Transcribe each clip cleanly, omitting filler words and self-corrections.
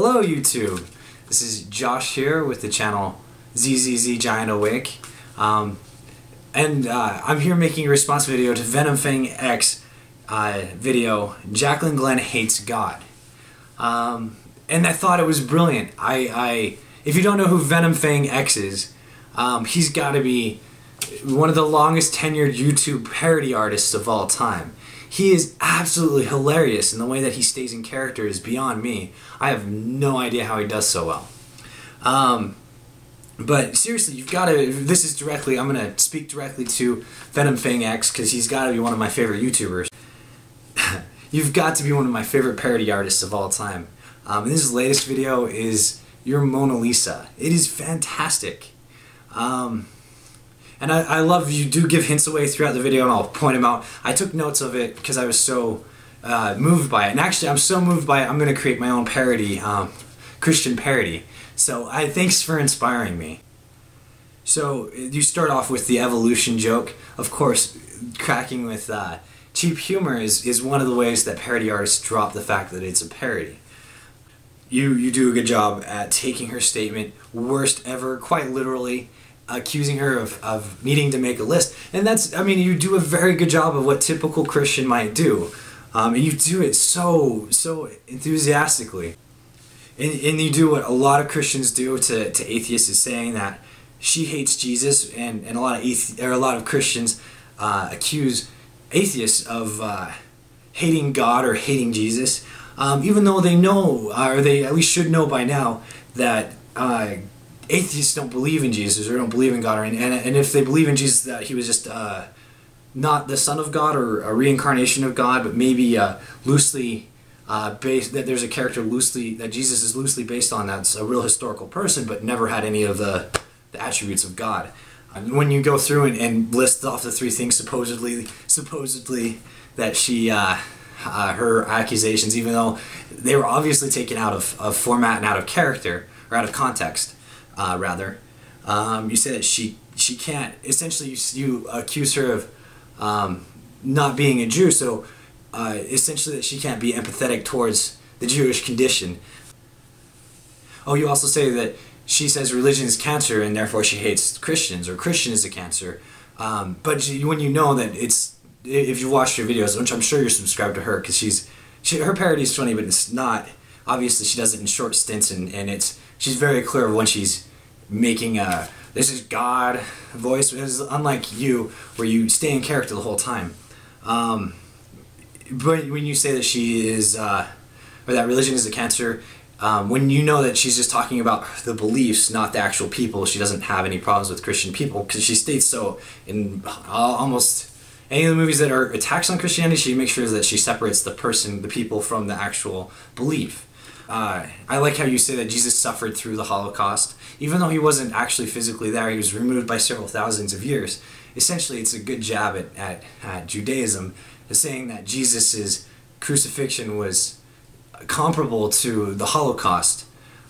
Hello YouTube, this is Josh here with the channel ZZZ Giant Awake, I'm here making a response video to VenomFangX video, Jaclyn Hates God. And I thought it was brilliant. If you don't know who VenomFangX is, he's got to be one of the longest tenured YouTube parody artists of all time. He is absolutely hilarious, and the way that he stays in character is beyond me. I have no idea how he does so well. But seriously, you've got to, I'm going to speak directly to VenomFangX because he's got to be one of my favorite YouTubers. You've got to be one of my favorite parody artists of all time. And this latest video is Your Mona Lisa. It is fantastic. And I love you do give hints away throughout the video, and I'll point them out. I took notes of it because I was so moved by it. And actually, I'm so moved by it, I'm going to create my own parody, Christian parody. So thanks for inspiring me. So you start off with the evolution joke. Of course, cracking with cheap humor is one of the ways that parody artists drop the fact that it's a parody. You do a good job at taking her statement, worst ever, quite literally, accusing her of needing to make a list. And that's, I mean, you do a very good job of what typical Christian might do. And you do it so enthusiastically. And you do what a lot of Christians do to atheists, is saying that she hates Jesus, and a lot of Christians accuse atheists of hating God or hating Jesus, even though they know, or they at least should know by now, that atheists don't believe in Jesus or don't believe in God, and if they believe in Jesus, that he was just not the Son of God or a reincarnation of God, but maybe loosely based, that there's a character that Jesus is loosely based on, that's a real historical person but never had any of the attributes of God. And when you go through and list off the three things supposedly that she her accusations, even though they were obviously taken out of format and out of character, or out of context, rather. You say that she can't, essentially you accuse her of not being a Jew, so essentially that she can't be empathetic towards the Jewish condition. Oh, you also say that she says religion is cancer and therefore she hates Christians, or Christian is a cancer. But when you know that it's, if you watched her videos, which I'm sure you're subscribed to her, because her parody is funny, but it's not, obviously she does it in short stints, and she's very clear of when she's making a "this is God" voice. It's unlike you, where you stay in character the whole time. But when you say that she is, or that religion is a cancer, when you know that she's just talking about the beliefs, not the actual people, she doesn't have any problems with Christian people, because she states so in almost any of the movies that are attacks on Christianity. She makes sure that she separates the people from the actual belief. I like how you say that Jesus suffered through the Holocaust. Even though he wasn't actually physically there, he was removed by several thousands of years. Essentially, it's a good jab at Judaism, saying that Jesus' crucifixion was comparable to the Holocaust.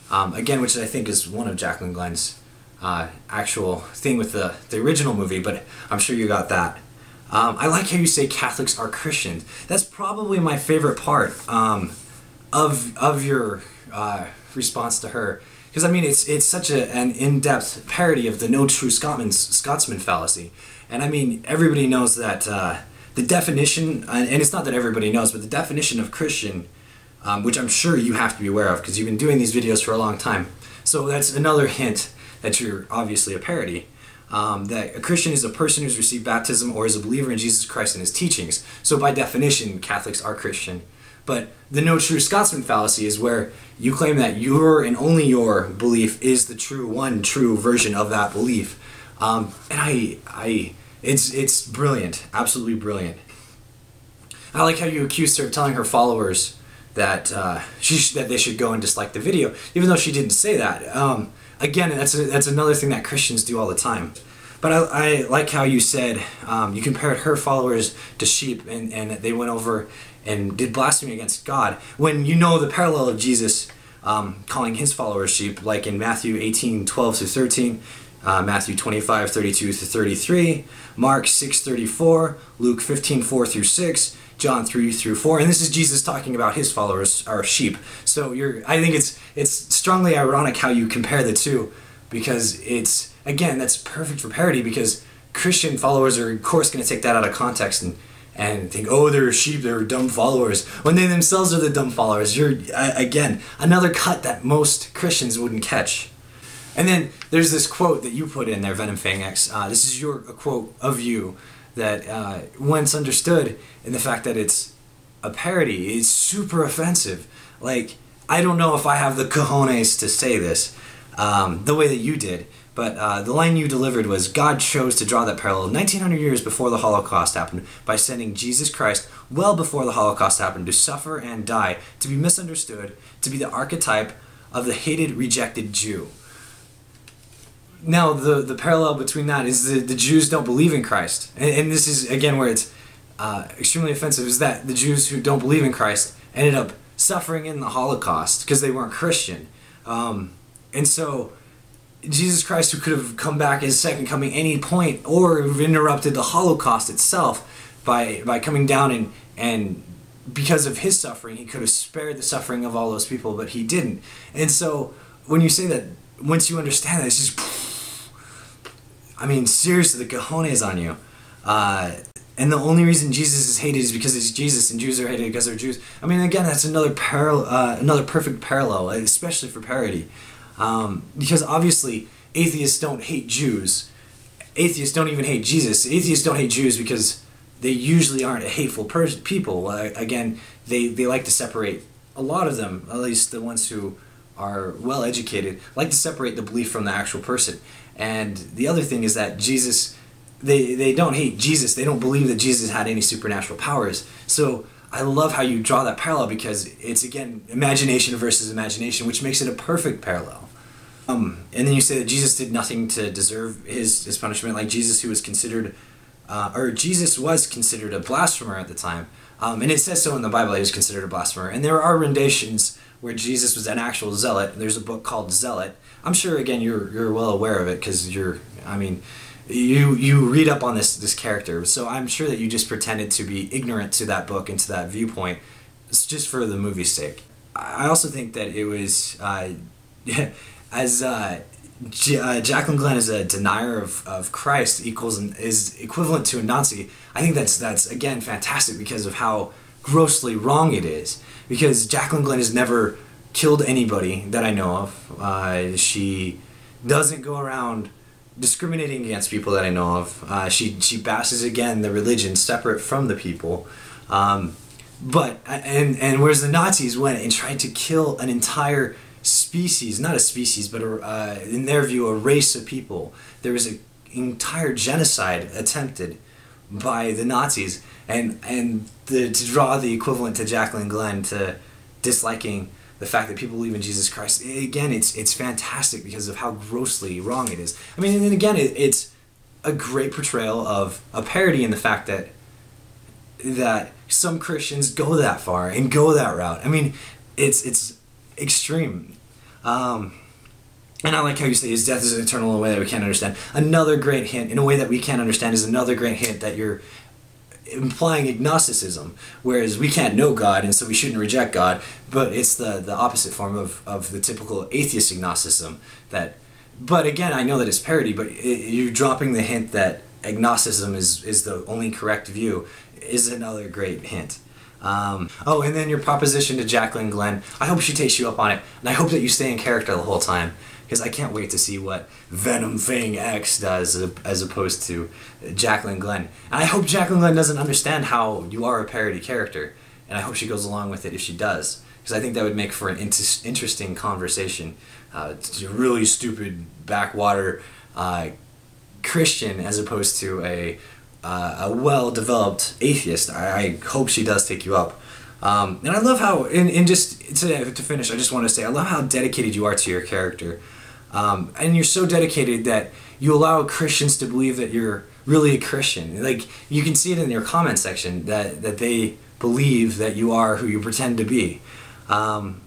Again, which I think is one of Jaclynglenn's actual thing with the original movie, but I'm sure you got that. I like how you say Catholics are Christians. That's probably my favorite part of your response to her, because I mean it's such an in-depth parody of the no true Scotsman fallacy. And I mean, everybody knows that the definition, and it's not that everybody knows, but the definition of Christian, which I'm sure you have to be aware of because you've been doing these videos for a long time. So that's another hint that you're obviously a parody. That a Christian is a person who's received baptism or is a believer in Jesus Christ and his teachings. So by definition, Catholics are Christian. But the no true Scotsman fallacy is where you claim that your and only your belief is the one true version of that belief. And it's brilliant, absolutely brilliant. I like how you accused her of telling her followers that that they should go and dislike the video, even though she didn't say that. Again, that's another thing that Christians do all the time. But I like how you said you compared her followers to sheep, and they went over and did blasphemy against God, when you know the parallel of Jesus calling his followers sheep, like in Matthew 18:12-13, Matthew 25:32-33, Mark 6:34, Luke 15:4-6. John 3-4, and this is Jesus talking about his followers, our sheep. So I think it's strongly ironic how you compare the two, because it's, again, that's perfect for parody, because Christian followers are of course going to take that out of context and think, oh, they're sheep, they're dumb followers, when they themselves are the dumb followers. Again, another cut that most Christians wouldn't catch. And then there's this quote that you put in there, VenomFangX. This is a quote of you that once understood in the fact that it's a parody is super offensive. Like, I don't know if I have the cojones to say this the way that you did, but the line you delivered was, God chose to draw that parallel 1900 years before the Holocaust happened by sending Jesus Christ well before the Holocaust happened to suffer and die, to be misunderstood, to be the archetype of the hated, rejected Jew. Now, the parallel between that is the Jews don't believe in Christ. And this is, again, where it's extremely offensive, is that the Jews who don't believe in Christ ended up suffering in the Holocaust because they weren't Christian. And so Jesus Christ, who could have come back as second coming any point, or have interrupted the Holocaust itself by coming down and because of his suffering, he could have spared the suffering of all those people, but he didn't. And so when you say that, once you understand that, it's just, I mean, seriously, the cojones on you. And the only reason Jesus is hated is because he's Jesus, and Jews are hated because they're Jews. I mean, again, that's another perfect parallel, especially for parody. Because obviously, atheists don't hate Jews. Atheists don't even hate Jesus. Atheists don't hate Jews because they usually aren't hateful people. Again, they like to separate, a lot of them, at least the ones who are well educated, like to separate the belief from the actual person. And the other thing is that Jesus, they don't hate Jesus. They don't believe that Jesus had any supernatural powers. So I love how you draw that parallel, because it's, again, imagination versus imagination, which makes it a perfect parallel. And then you say that Jesus did nothing to deserve his punishment, like Jesus, who was considered, Jesus was considered a blasphemer at the time. And it says so in the Bible that he was considered a blasphemer. And there are renditions where Jesus was an actual zealot. There's a book called Zealot. I'm sure, again, you're well aware of it, because you read up on this character. So I'm sure that you just pretended to be ignorant to that book and to that viewpoint, just for the movie's sake. I also think that it was, as Jaclyn is a denier of Christ, is equivalent to a Nazi. I think that's again fantastic because of how grossly wrong it is. Because Jaclyn has never killed anybody that I know of. She doesn't go around discriminating against people that I know of. She bashes, again, the religion separate from the people. But whereas the Nazis went and tried to kill an entire species, not a species, but in their view, a race of people. There was an entire genocide attempted by the Nazis, and to draw the equivalent to Jaclyn to disliking the fact that people believe in Jesus Christ, again, it's fantastic because of how grossly wrong it is. I mean, and then again, it's a great portrayal of a parody in the fact that some Christians go that far and go that route. I mean, it's extreme. And I like how you say his death is eternal in a way that we can't understand. Another great hint, in a way that we can't understand, is another great hint that you're implying agnosticism, whereas we can't know God and so we shouldn't reject God, but it's the opposite form of the typical atheist agnosticism. But again, I know that it's parody, but you're dropping the hint that agnosticism is the only correct view, is another great hint. Oh, and then your proposition to Jaclyn, I hope she takes you up on it, and I hope that you stay in character the whole time, because I can't wait to see what VenomFangX does as opposed to Jaclyn. And I hope Jaclyn doesn't understand how you are a parody character, and I hope she goes along with it if she does, because I think that would make for an interesting conversation. It's a really stupid backwater Christian as opposed to a well-developed atheist. I hope she does take you up. And I love how, and just to finish, I just want to say, I love how dedicated you are to your character. And you're so dedicated that you allow Christians to believe that you're really a Christian. Like, you can see it in your comment section that they believe that you are who you pretend to be. And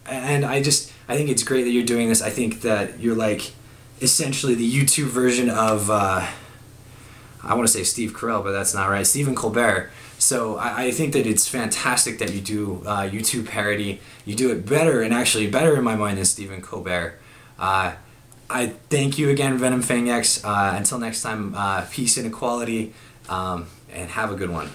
I think it's great that you're doing this. I think that you're like essentially the YouTube version of I want to say Steve Carell, but that's not right. Stephen Colbert. So I think that it's fantastic that you do YouTube parody. You do it better, and actually better in my mind than Stephen Colbert. I thank you again, VenomFangX. Until next time, peace and equality, and have a good one.